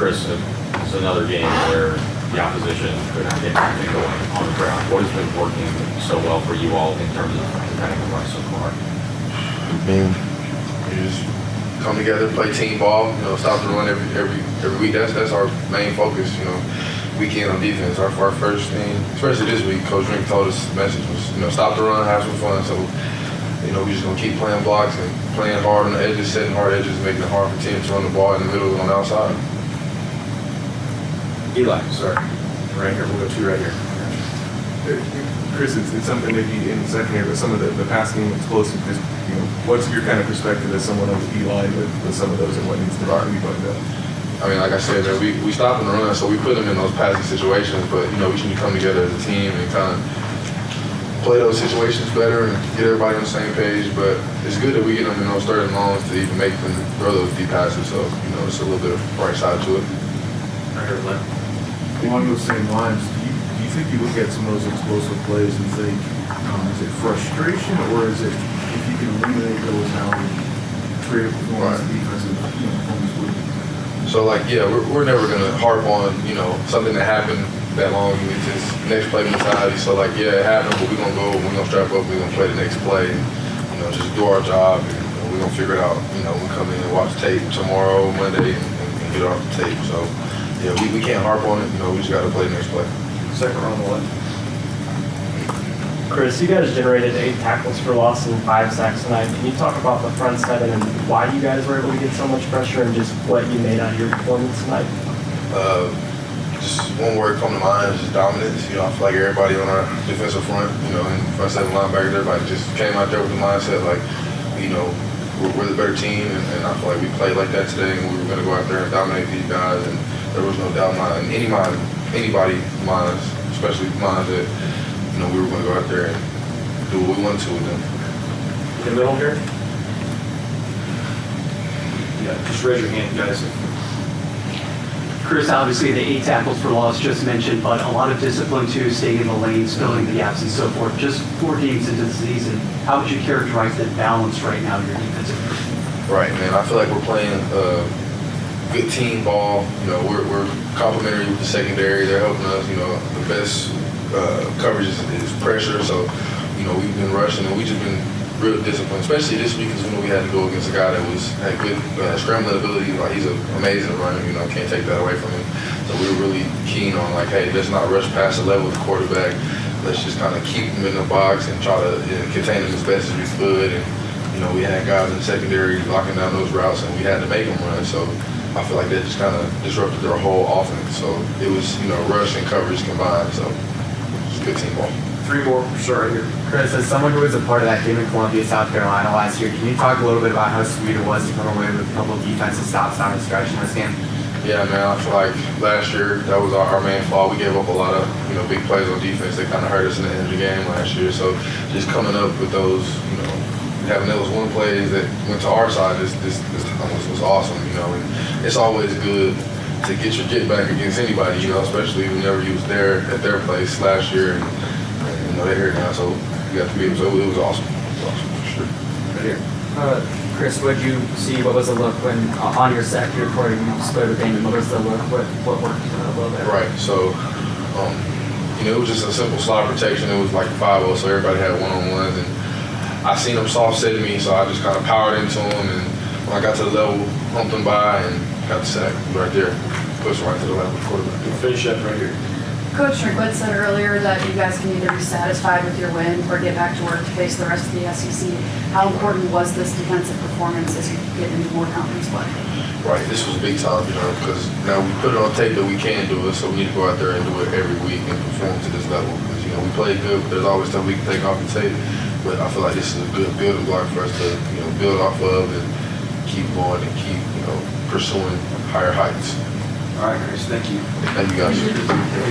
Chris, it's another game where the opposition could not get anything going on the ground. What has been working so well for you all in terms of defending the run so far? I mean, you just come together, play team ball, stop the run every week. That's our main focus, weekend on defense. Our first thing, especially this week, Coach Drink told us the message was, stop the run, have some fun. So, we just gonna keep playing blocks and playing hard on the edges, setting hard edges, making it hard for teams to run the ball in the middle and on the outside. Eli, sorry. Right here, we'll go to you right here. Chris, it's something maybe in the second half, but some of the passing game explosive. What's your kind of perspective as someone on the D line with some of those and what needs to be buttoned up? I mean, like I said, man, we stop in the run, so we put them in those passing situations. But we need to come together as a team and kind of play those situations better and get everybody on the same page. But it's good that we get them in those third and longs to even make them throw those deep passes. So it's a little bit of bright side to it. Right here, Lynn. Along those same lines, do you think you look at some of those explosive plays and think, is it frustration or is it if you can eliminate those, how creative performance and defensive performance would be? So we're never gonna harp on something that happened that long. It's just next play mentality. So it happened, but we're gonna strap up, we're gonna play the next play, and just do our job, and we're gonna figure it out. We come in and watch tape tomorrow, Monday, and get off the tape. So we can't harp on it. We just gotta play the next play. Second round the left. Chris, you guys generated 8 tackles for loss and 5 sacks tonight. Can you talk about the front seven and why you guys were able to get so much pressure and just what you made out of your performance tonight? Just one word come to mind is just dominance. I feel like everybody on our defensive front, and front seven linebackers, everybody just came out there with the mindset we're the better team, and I feel like we played like that today, and we were going to go out there and dominate these guys, and there was no doubt in anybody's minds, especially mine, that we were going to go out there and do what we wanted to with them. In the middle here? Yeah, just raise your hand, guys. Chris, obviously the 8 tackles for loss just mentioned, but a lot of discipline too, staying in the lanes, filling the gaps and so forth. Just 4 games into the season, how would you characterize that balance right now in your defensive group? Right, man. I feel like we're playing good team ball. We're complimentary with the secondary. They're helping us. The best coverage is pressure. So, we've been rushing and we've just been real disciplined, especially this week because we had to go against a guy that had good scrambling ability. He's an amazing runner. Can't take that away from him. So we were really keen on hey, let's not rush past the level of the quarterback. Let's just kind of keep him in the box and try to contain him as best as we could. And we had guys in the secondary locking down those routes, and we had to make them run. So I feel like that just kind of disrupted their whole offense. So it was rush and coverage combined. So it's good team ball. 3 more, sorry here. Chris, as someone who was a part of that game in Columbia, South Carolina last year, can you talk a little bit about how sweet it was to come away with a couple of defensive stops down the stretch in this game? Yeah, man, I feel like last year that was our main flaw. We gave up a lot of big plays on defense that kind of hurt us in the end of the game last year. So just coming up with those, having those one plays that went to our side this was awesome, and it's always good to get your get back against anybody, especially whenever you was there at their place last year, and they're here now, so you got to beat them. So it was awesome. It was awesome for sure. Right here. Chris, what did you see? What was the look when on your sack you recorded you split with Damon? What was the look? What worked a little bit? Right. So, it was just a simple slide protection. It was like 5-0, so everybody had one-on-ones, and I seen them soft setting me, so I just kind of powered into them, and when I got to the level, humped them by and got the sack right there, pushed right to the level of the quarterback. Finish up right here. Coach McClellan said earlier that you guys can either be satisfied with your win or get back to work to face the rest of the SEC. How important was this defensive performance as you get into more conference play? Right, this was big time, because now we put it on tape that we can do it, so we need to go out there and do it every week and perform to this level. Because we played good, but there's always stuff we can take off the tape. But I feel like this is a good building block for us to build off of and keep going and keep pursuing higher heights. All right, Chris, thank you. Thank you guys.